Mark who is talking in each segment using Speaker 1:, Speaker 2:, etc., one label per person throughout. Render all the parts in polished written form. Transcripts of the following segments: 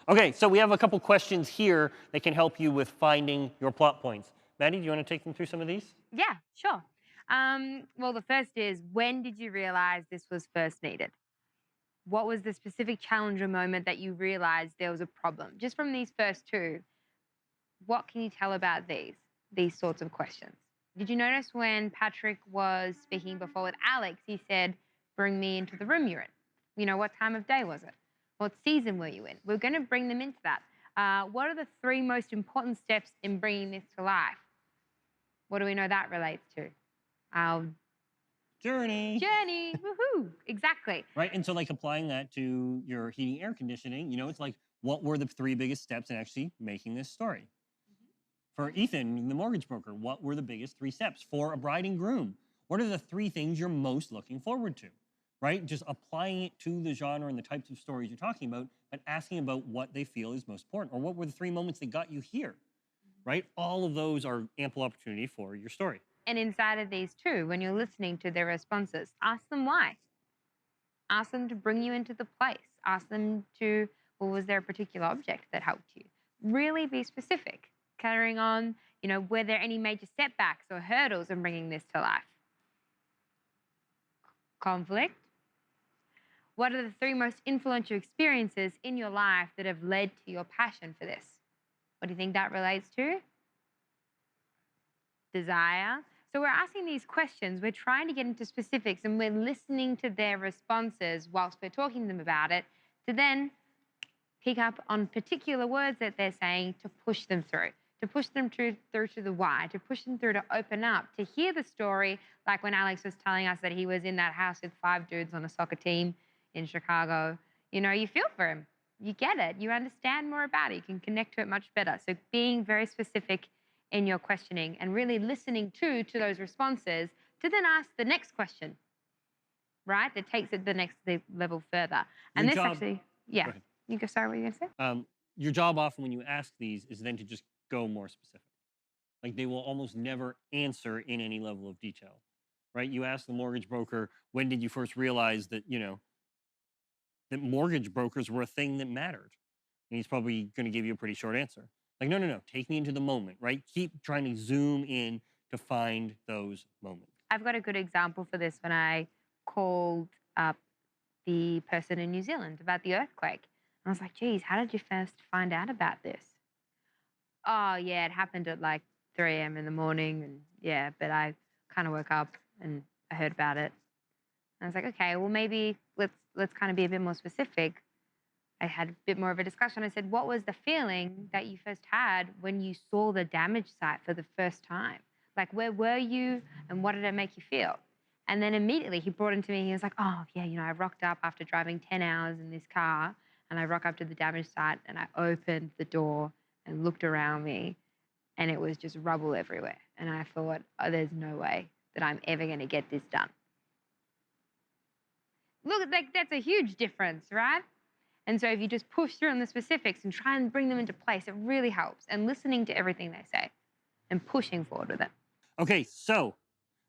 Speaker 1: Okay, so we have a couple questions here that can help you with finding your plot points. Maddie, do you want to take them through some of these?
Speaker 2: Yeah, sure. Well, the first is, when did you realize this was first needed? What was the specific challenge or moment that you realized there was a problem? Just from these first two, what can you tell about these sorts of questions? Did you notice when Patrick was speaking before with Alex, he said, "Bring me into the room you're in." You know, what time of day was it? What season were you in? We're going to bring them into that. What are the three most important steps in bringing this to life? What do we know that relates to? Our
Speaker 1: Journey.
Speaker 2: journey. Woohoo! Exactly.
Speaker 1: Right, and so like applying that to your heating, air conditioning, it's like, what were the three biggest steps in actually making this story? For Ethan, the mortgage broker, what were the biggest three steps? For a bride and groom, what are the three things you're most looking forward to? Right? Just applying it to the genre and the types of stories you're talking about, but asking about what they feel is most important, or what were the three moments that got you here? Right? All of those are ample opportunity for your story.
Speaker 2: And inside of these too, when you're listening to their responses, ask them why. Ask them to bring you into the place. Ask them to, well, was there a particular object that helped you? Really be specific. Carrying on, were there any major setbacks or hurdles in bringing this to life? Conflict. What are the three most influential experiences in your life that have led to your passion for this? What do you think that relates to? Desire. So we're asking these questions, we're trying to get into specifics, and we're listening to their responses whilst we're talking to them about it, to then pick up on particular words that they're saying to push them through, through to the why, to push them through to open up, to hear the story, like when Alex was telling us that he was in that house with 5 dudes on a soccer team in Chicago. You feel for him. You get it. You understand more about it. You can connect to it much better. So being very specific in your questioning and really listening to those responses to then ask the next question, right? That takes it the next level further.
Speaker 1: Your
Speaker 2: And this
Speaker 1: job,
Speaker 2: actually,
Speaker 1: go
Speaker 2: yeah.
Speaker 1: ahead.
Speaker 2: You go, sorry, what were you going to say?
Speaker 1: Your job often when you ask these is then to just go more specific. Like they will almost never answer in any level of detail, right? You ask the mortgage broker, when did you first realize that, that mortgage brokers were a thing that mattered? And he's probably going to give you a pretty short answer. Like, no, no, no, take me into the moment, right? Keep trying to zoom in to find those moments.
Speaker 2: I've got a good example for this when I called up the person in New Zealand about the earthquake. I was like, geez, how did you first find out about this? Oh, yeah, it happened at like 3 a.m. in the morning. And yeah, but I kind of woke up and I heard about it. And I was like, okay, well, maybe let's kind of be a bit more specific. I had a bit more of a discussion. I said, what was the feeling that you first had when you saw the damage site for the first time? Like, where were you and what did it make you feel? And then immediately he brought it to me. He was like, oh, yeah, I rocked up after driving 10 hours in this car, and I rock up to the damage site and I opened the door and looked around me, and it was just rubble everywhere. And I thought, oh, there's no way that I'm ever going to get this done. Look, like, that's a huge difference, right? And so if you just push through on the specifics and try and bring them into place, it really helps. And listening to everything they say and pushing forward with it.
Speaker 1: Okay, so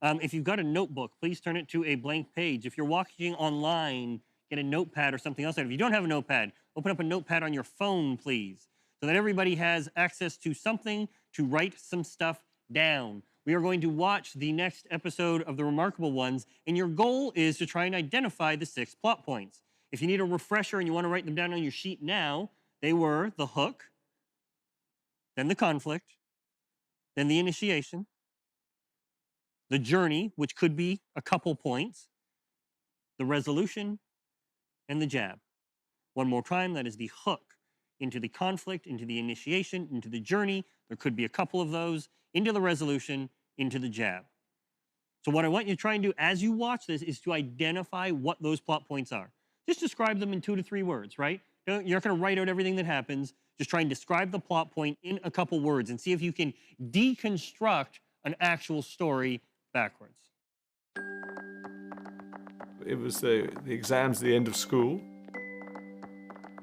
Speaker 1: if you've got a notebook, please turn it to a blank page. If you're watching online, get a notepad or something else out. If you don't have a notepad, open up a notepad on your phone, please, so that everybody has access to something to write some stuff down. We are going to watch the next episode of The Remarkable Ones, and your goal is to try and identify the 6 plot points. If you need a refresher and you want to write them down on your sheet now, they were the hook, then the conflict, then the initiation, the journey, which could be a couple points, the resolution, and the jab. One more time, that is the hook, into the conflict, into the initiation, into the journey. There could be a couple of those, into the resolution, into the jab. So what I want you to try and do as you watch this is to identify what those plot points are. Just describe them in 2 to 3 words, right? You're not going to write out everything that happens. Just try and describe the plot point in a couple words and see if you can deconstruct an actual story backwards.
Speaker 3: It was the exams at the end of school,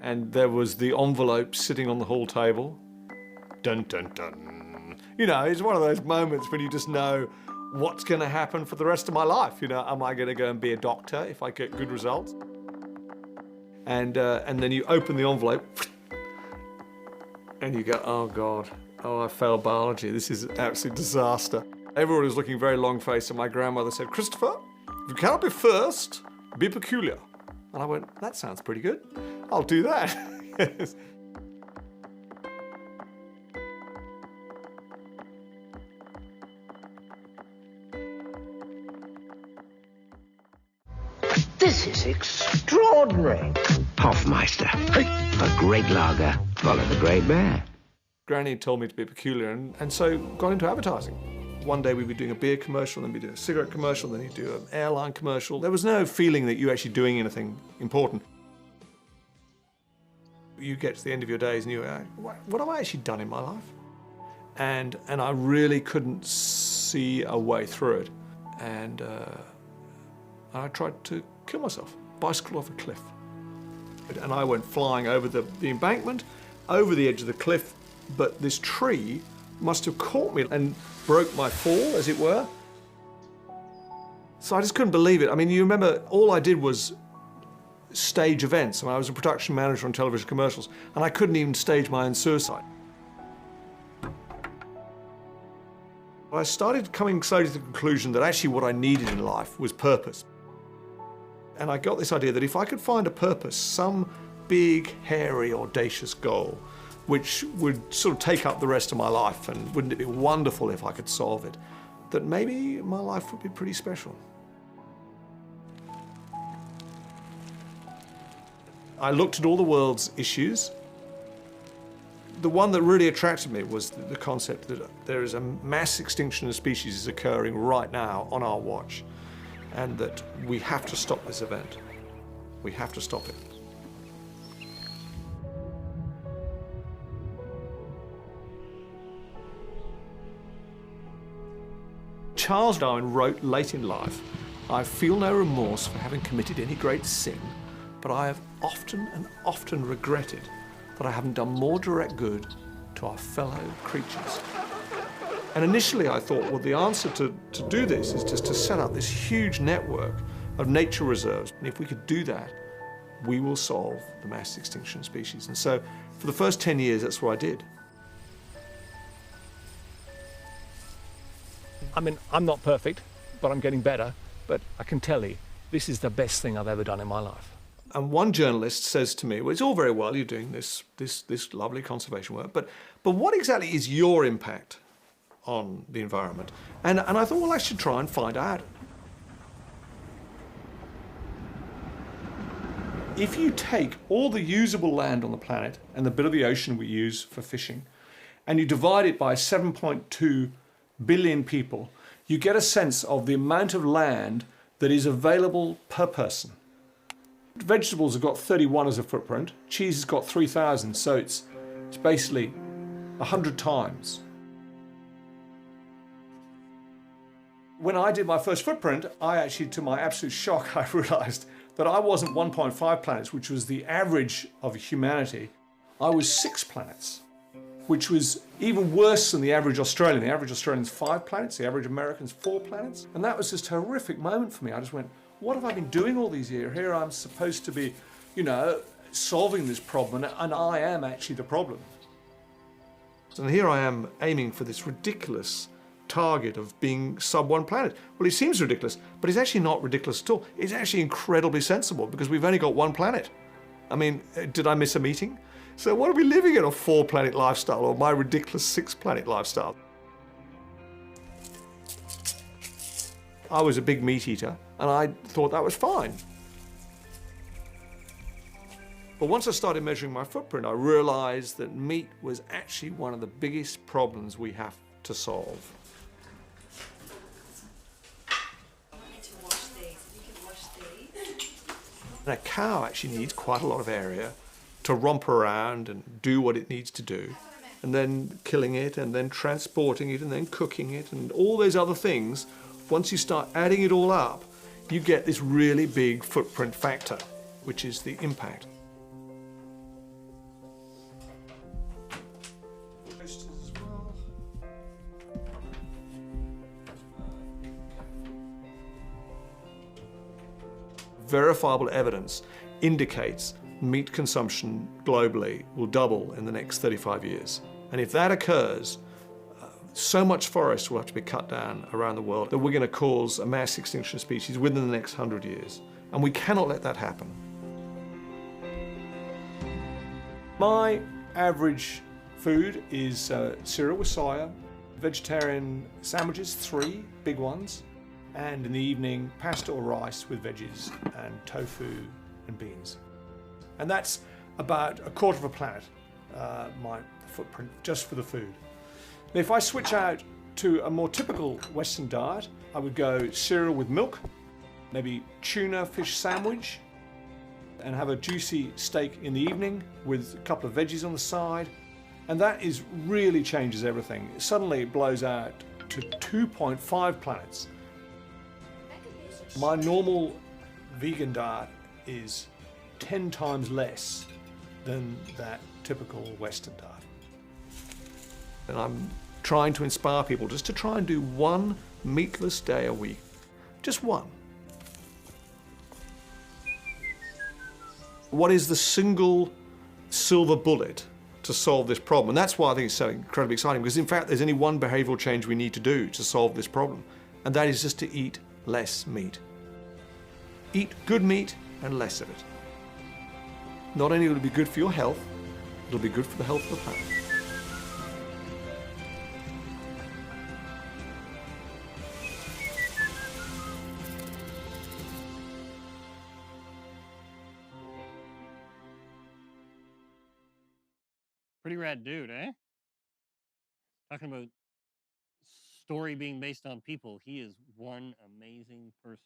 Speaker 3: and there was the envelope sitting on the hall table. Dun, dun, dun. It's one of those moments when you just know what's going to happen for the rest of my life. Am I going to go and be a doctor if I get good results? And then you open the envelope, And you go, oh God, oh, I failed biology. This is an absolute disaster. Everyone was looking very long-faced, and my grandmother said, Christopher, if you cannot be first, be peculiar. And I went, that sounds pretty good. I'll do that. Yes.
Speaker 4: This is extraordinary. Hofmeister. A great lager, follow the Great Bear.
Speaker 3: Granny told me to be peculiar, and so got into advertising. One day we'd be doing a beer commercial, then we'd do a cigarette commercial, then you'd do an airline commercial. There was no feeling that you're actually doing anything important. You get to the end of your days and you go, what have I actually done in my life? And I really couldn't see a way through it. And I tried to kill myself, bicycle off a cliff. And I went flying over the embankment, over the edge of the cliff, but this tree must have caught me and broke my fall, as it were. So I just couldn't believe it. I mean, you remember, all I did was stage events. I was a production manager on television commercials, and I couldn't even stage my own suicide. I started coming slowly to the conclusion that actually what I needed in life was purpose. And I got this idea that if I could find a purpose, some big, hairy, audacious goal, which would sort of take up the rest of my life, and wouldn't it be wonderful if I could solve it, that maybe my life would be pretty special. I looked at all the world's issues. The one that really attracted me was the concept that there is a mass extinction of species is occurring right now on our watch, and that we have to stop this event. We have to stop it. Charles Darwin wrote late in life, I feel no remorse for having committed any great sin, but I have often and often regretted that I haven't done more direct good to our fellow creatures. And initially I thought, well, the answer to do this is just to set up this huge network of nature reserves. And if we could do that, we will solve the mass extinction of species. And so for the first 10 years, that's what I did.
Speaker 5: I mean, I'm not perfect, but I'm getting better. But I can tell you, this is the best thing I've ever done in my life.
Speaker 3: And one journalist says to me, well, it's all very well, you're doing this lovely conservation work, but what exactly is your impact on the environment? And I thought, well, I should try and find out. If you take all the usable land on the planet and the bit of the ocean we use for fishing, and you divide it by 7.2 billion people, you get a sense of the amount of land that is available per person. Vegetables have got 31 as a footprint, cheese has got 3,000, so it's basically 100 times. When I did my first footprint, I actually, to my absolute shock, I realized that I wasn't 1.5 planets, which was the average of humanity. I was 6 planets, which was even worse than the average Australian. The average Australian's 5 planets, the average American's 4 planets. And that was just a horrific moment for me. I just went, what have I been doing all these years? Here I'm supposed to be, you know, solving this problem, and I am actually the problem. And here I am aiming for this ridiculous target of being sub 1 planet. Well, it seems ridiculous, but it's actually not ridiculous at all. It's actually incredibly sensible, because we've only got 1 planet. I mean, did I miss a meeting? So what are we living in, a 4 planet lifestyle or my ridiculous 6 planet lifestyle? I was a big meat eater, and I thought that was fine. But once I started measuring my footprint, I realized that meat was actually one of the biggest problems we have to solve. And a cow actually needs quite a lot of area to romp around and do what it needs to do. And then killing it, and then transporting it, and then cooking it, and all those other things. Once you start adding it all up, you get this really big footprint factor, which is the impact. Verifiable evidence indicates meat consumption globally will double in the next 35 years. And if that occurs, so much forest will have to be cut down around the world that we're going to cause a mass extinction of species within the next 100 years. And we cannot let that happen. My average food is cereal with soya, vegetarian sandwiches, 3 big ones, and in the evening, pasta or rice with veggies and tofu and beans. And that's about a quarter of a planet, my footprint, just for the food. Now, if I switch out to a more typical Western diet, I would go cereal with milk, maybe tuna fish sandwich, and have a juicy steak in the evening with a couple of veggies on the side. And that really changes everything. Suddenly it blows out to 2.5 planets. My normal vegan diet is 10 times less than that typical Western diet. And I'm trying to inspire people just to try and do one meatless day a week. Just one. What is the single silver bullet to solve this problem? And that's why I think it's so incredibly exciting, because in fact there's only one behavioral change we need to do to solve this problem, and that is just to eat less meat. Eat good meat and less of it. Not only will it be good for your health, it'll be good for the health of the planet.
Speaker 1: Pretty rad dude, eh? Talking about story being based on people, he is one amazing person.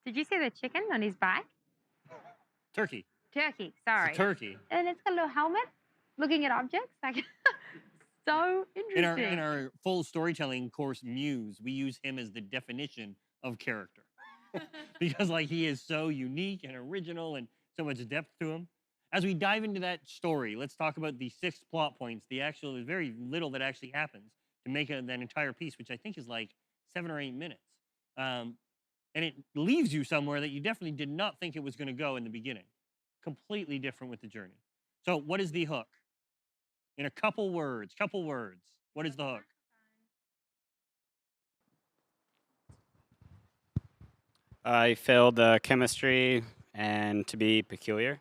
Speaker 2: Did you see the chicken on his bike?
Speaker 1: Turkey.
Speaker 2: Turkey,
Speaker 1: It's
Speaker 2: sorry.
Speaker 1: a turkey.
Speaker 2: And it's got a little helmet looking at objects. Like, so interesting.
Speaker 1: In our full storytelling course, Muse, we use him as the definition of character. Because like he is so unique and original and so much depth to him. As we dive into that story, let's talk about the 6 plot points. There's very little that actually happens to make that entire piece, which I think is like 7 or 8 minutes. And it leaves you somewhere that you definitely did not think it was going to go in the beginning. Completely different with the journey. So what is the hook? In a couple words, what is the hook?
Speaker 6: I failed chemistry and to be peculiar.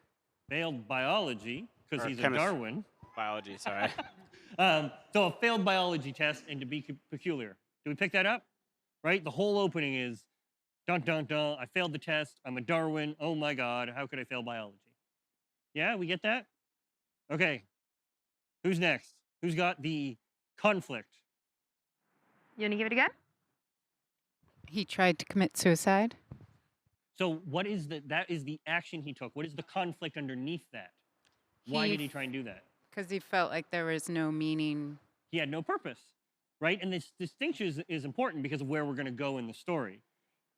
Speaker 1: Failed biology, because
Speaker 6: Or
Speaker 1: he's a
Speaker 6: chemistry.
Speaker 1: Darwin.
Speaker 6: Biology, sorry.
Speaker 1: So a failed biology test and to be peculiar. Do we pick that up? Right? The whole opening is, dun, dun, dun, I failed the test. I'm a Darwin. Oh my God, how could I fail biology? Yeah, we get that? Okay. Who's next? Who's got the conflict?
Speaker 2: You want to give it a go?
Speaker 7: He tried to commit suicide.
Speaker 1: So what is that is the action he took. What is the conflict underneath that? Why did he try and do that?
Speaker 7: Because he felt like there was no meaning.
Speaker 1: He had no purpose, right? And this distinction is important because of where we're going to go in the story,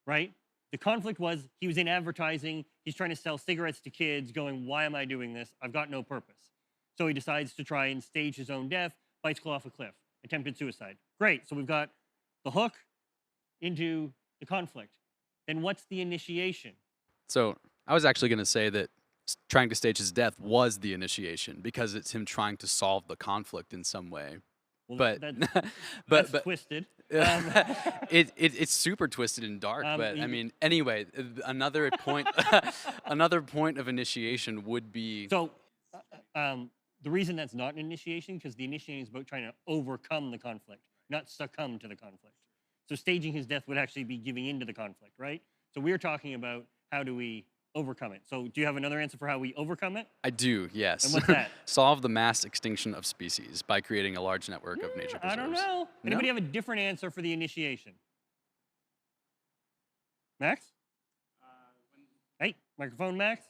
Speaker 1: right? The conflict was he was in advertising. He's trying to sell cigarettes to kids going, why am I doing this? I've got no purpose. So he decides to try and stage his own death, bicycle off a cliff, attempted suicide. Great, so we've got the hook into the conflict. Then what's the initiation?
Speaker 8: So I was actually going to say that trying to stage his death was the initiation because it's him trying to solve the conflict in some way.
Speaker 1: Well,
Speaker 8: But
Speaker 1: that's
Speaker 8: but
Speaker 1: twisted.
Speaker 8: it's super twisted and dark. But I mean, anyway, another point another point of initiation would be.
Speaker 1: So the reason that's not an initiation, because the initiation is about trying to overcome the conflict, not succumb to the conflict. So staging his death would actually be giving into the conflict, right? So we're talking about how do we overcome it. So do you have another answer for how we overcome it?
Speaker 8: I do, yes.
Speaker 1: And what's that?
Speaker 8: Solve the mass extinction of species by creating a large network of nature preserves.
Speaker 1: I don't know. Anybody have a different answer for the initiation? Max? Hey, microphone, Max?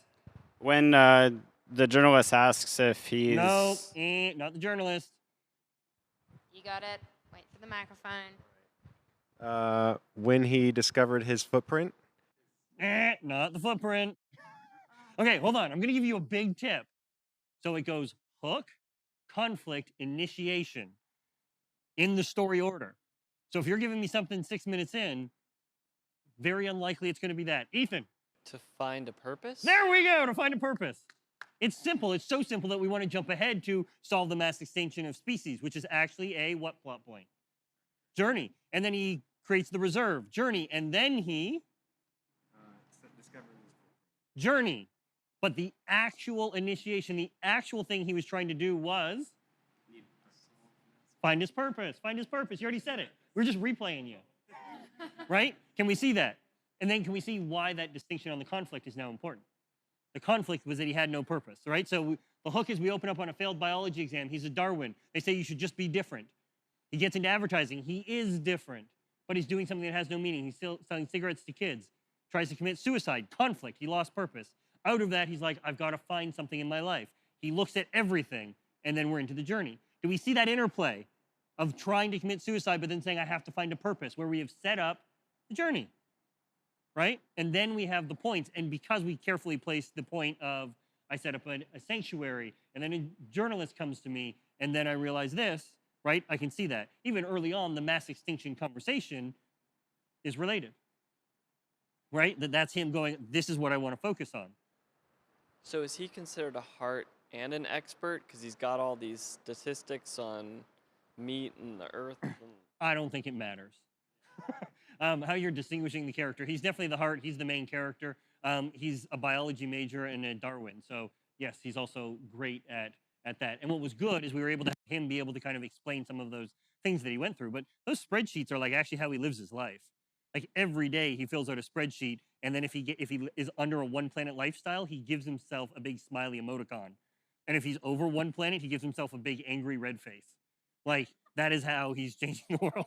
Speaker 6: When the journalist asks if he's...
Speaker 1: No, not the journalist.
Speaker 2: You got it. Wait for the microphone.
Speaker 9: When he discovered his footprint.
Speaker 1: Not the footprint. Okay, hold on. I'm going to give you a big tip. So it goes hook, conflict, initiation in the story order. So if you're giving me something 6 minutes in, very unlikely it's going to be that. Ethan.
Speaker 10: To find a purpose?
Speaker 1: There we go, to find a purpose. It's simple. It's so simple that we want to jump ahead to solve the mass extinction of species, which is actually a what plot point? Journey. And then he creates the reserve, journey. And then he journey. But the actual initiation, the actual thing he was trying to do was find his purpose. Find his purpose. You already said it. We're just replaying you. Right? Can we see that? And then can we see why that distinction on the conflict is now important? The conflict was that he had no purpose, right? So the hook is we open up on a failed biology exam. He's a Darwin. They say you should just be different. He gets into advertising. He is different, but he's doing something that has no meaning. He's still selling cigarettes to kids. Tries to commit suicide. Conflict. He lost purpose. Out of that, he's like, I've got to find something in my life. He looks at everything, and then we're into the journey. Do we see that interplay of trying to commit suicide, but then saying, I have to find a purpose, where we have set up the journey, right? And then we have the points. And because we carefully place the point of, I set up a sanctuary, and then a journalist comes to me, and then I realize this, right? I can see that. Even early on, the mass extinction conversation is related, right? That's him going, this is what I want to focus on.
Speaker 10: So is he considered a heart and an expert? Because he's got all these statistics on meat and the earth.
Speaker 1: I don't think it matters. How you're distinguishing the character. He's definitely the heart. He's the main character. He's a biology major and a Darwin. So yes, he's also great at that. And what was good is we were able to have him be able to kind of explain some of those things that he went through. But those spreadsheets are like actually how he lives his life. Like every day he fills out a spreadsheet, and then if he is under a one planet lifestyle, he gives himself a big smiley emoticon. And if he's over one planet, he gives himself a big angry red face. Like that is how he's changing the world.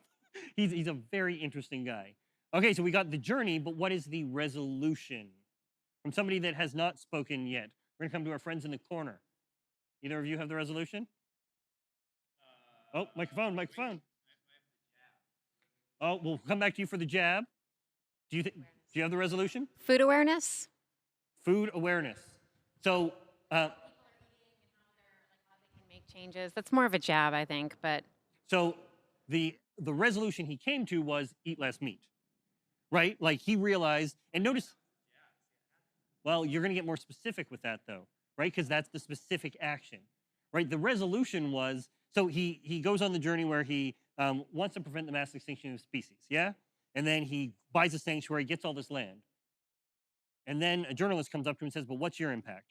Speaker 1: He's a very interesting guy. Okay, so we got the journey, but what is the resolution? From somebody that has not spoken yet. We're gonna come to our friends in the corner. Either of you have the resolution? Oh, microphone. Oh, we'll come back to you for the jab. Do you have the resolution?
Speaker 11: Food awareness.
Speaker 1: Food awareness. So,
Speaker 11: Can make changes. That's more of a jab, I think, but.
Speaker 1: So the resolution he came to was eat less meat, right? Like he realized, and notice, well, you're going to get more specific with that though, right? Because that's the specific action, right? The resolution was, so he goes on the journey where he wants to prevent the mass extinction of species, yeah? And then he buys a sanctuary, gets all this land. And then a journalist comes up to him and says, but what's your impact?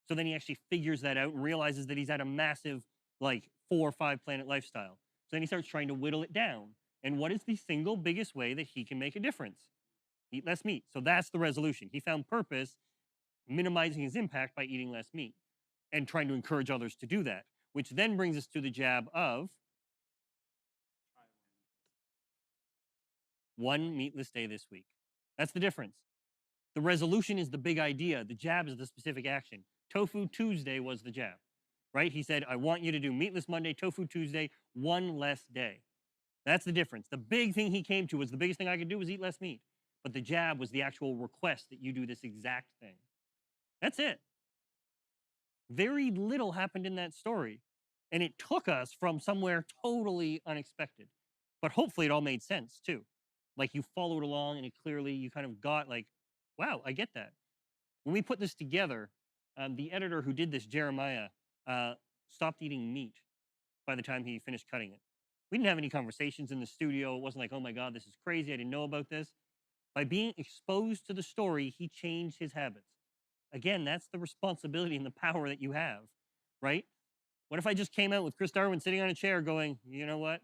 Speaker 1: So then he actually figures that out and realizes that he's at a massive, like 4 or 5 planet lifestyle. So then he starts trying to whittle it down. And what is the single biggest way that he can make a difference? Eat less meat. So that's the resolution. He found purpose minimizing his impact by eating less meat and trying to encourage others to do that, which then brings us to the jab of one meatless day this week. That's the difference. The resolution is the big idea. The jab is the specific action. Tofu Tuesday was the jab, right? He said, I want you to do meatless Monday, tofu Tuesday, one less day. That's the difference. The big thing he came to was the biggest thing I could do was eat less meat. But the jab was the actual request that you do this exact thing. That's it. Very little happened in that story. And it took us from somewhere totally unexpected. But hopefully it all made sense too. Like you followed along and it clearly, you kind of got like, wow, I get that. When we put this together, the editor who did this, Jeremiah, stopped eating meat by the time he finished cutting it. We didn't have any conversations in the studio. It wasn't like, oh my God, this is crazy. I didn't know about this. By being exposed to the story, he changed his habits. Again, that's the responsibility and the power that you have, right? What if I just came out with Chris Darwin sitting on a chair going, you know what?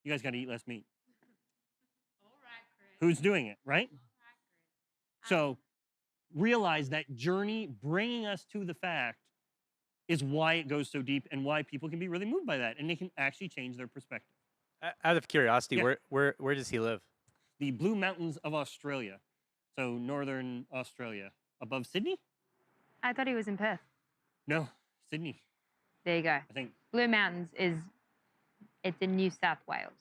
Speaker 1: You guys got to eat less meat. All right, Chris. Who's doing it, right? So realize that journey bringing us to the fact is why it goes so deep and why people can be really moved by that and they can actually change their perspective.
Speaker 9: Out of curiosity,
Speaker 1: Yeah.
Speaker 9: where does he live?
Speaker 1: The Blue Mountains of Australia. So northern Australia. Above Sydney?
Speaker 2: I thought he was in Perth.
Speaker 1: No, Sydney.
Speaker 2: There you go.
Speaker 1: I think.
Speaker 2: Blue Mountains it's in New South Wales.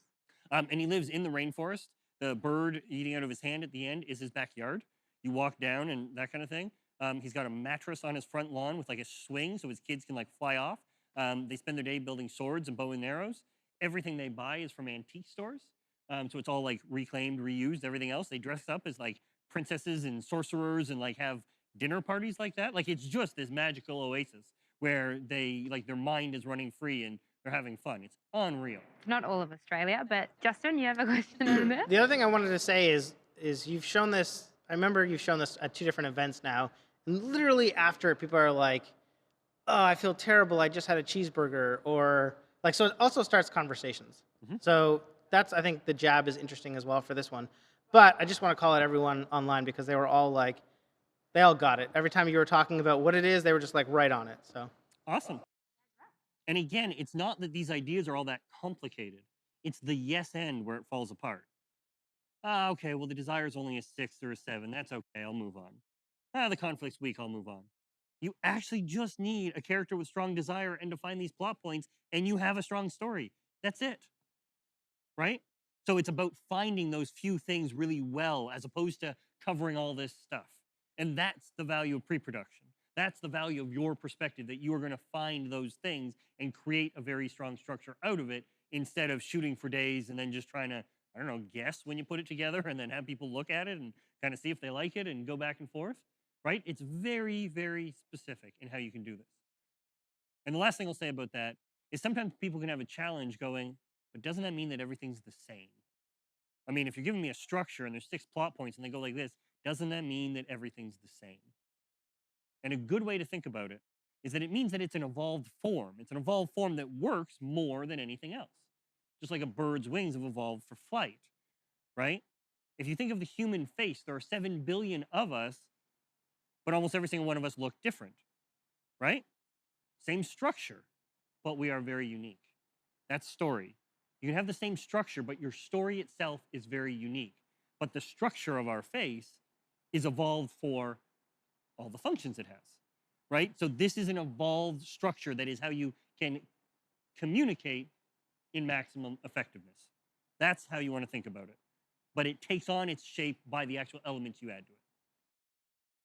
Speaker 1: And he lives in the rainforest. The bird eating out of his hand at the end is his backyard. You walk down and that kind of thing. He's got a mattress on his front lawn with like a swing so his kids can like fly off. They spend their day building swords and bow and arrows. Everything they buy is from antique stores. So it's all like reclaimed, reused, everything else. They dress up as like princesses and sorcerers and like have dinner parties like that. Like, it's just this magical oasis where they, like, their mind is running free and they're having fun. It's unreal.
Speaker 2: Not all of Australia, but Justin, you have a question on this?
Speaker 12: The other thing I wanted to say is you've shown this. I remember you've shown this at 2 different events now, and literally after, people are like, "Oh, I feel terrible. I just had a cheeseburger," or like. So it also starts conversations. So that's, I think the jab is interesting as well for this one. But I just want to call out everyone online because they were all like, they all got it. Every time you were talking about what it is, they were just like right on it. So
Speaker 1: awesome. And again, it's not that these ideas are all that complicated. It's the yes end where it falls apart. Ah, okay, well, the desire is only a 6 or a 7. That's okay, I'll move on. Ah, the conflict's weak, I'll move on. You actually just need a character with strong desire and define these plot points, and you have a strong story. That's it. Right? So it's about finding those few things really well as opposed to covering all this stuff. And that's the value of pre-production. That's the value of your perspective, that you are going to find those things and create a very strong structure out of it instead of shooting for days and then just trying to, I don't know, guess when you put it together and then have people look at it and kind of see if they like it and go back and forth, right? It's very, very specific in how you can do this. And the last thing I'll say about that is sometimes people can have a challenge going, but doesn't that mean that everything's the same? I mean, if you're giving me a structure and there's 6 plot points and they go like this, doesn't that mean that everything's the same? And a good way to think about it is that it means that it's an evolved form. It's an evolved form that works more than anything else. Just like a bird's wings have evolved for flight, right? If you think of the human face, there are 7 billion of us, but almost every single one of us look different, right? Same structure, but we are very unique. That's story. You can have the same structure, but your story itself is very unique. But the structure of our face is evolved for all the functions it has, right? So this is an evolved structure that is how you can communicate in maximum effectiveness. That's how you want to think about it. But it takes on its shape by the actual elements you add to it.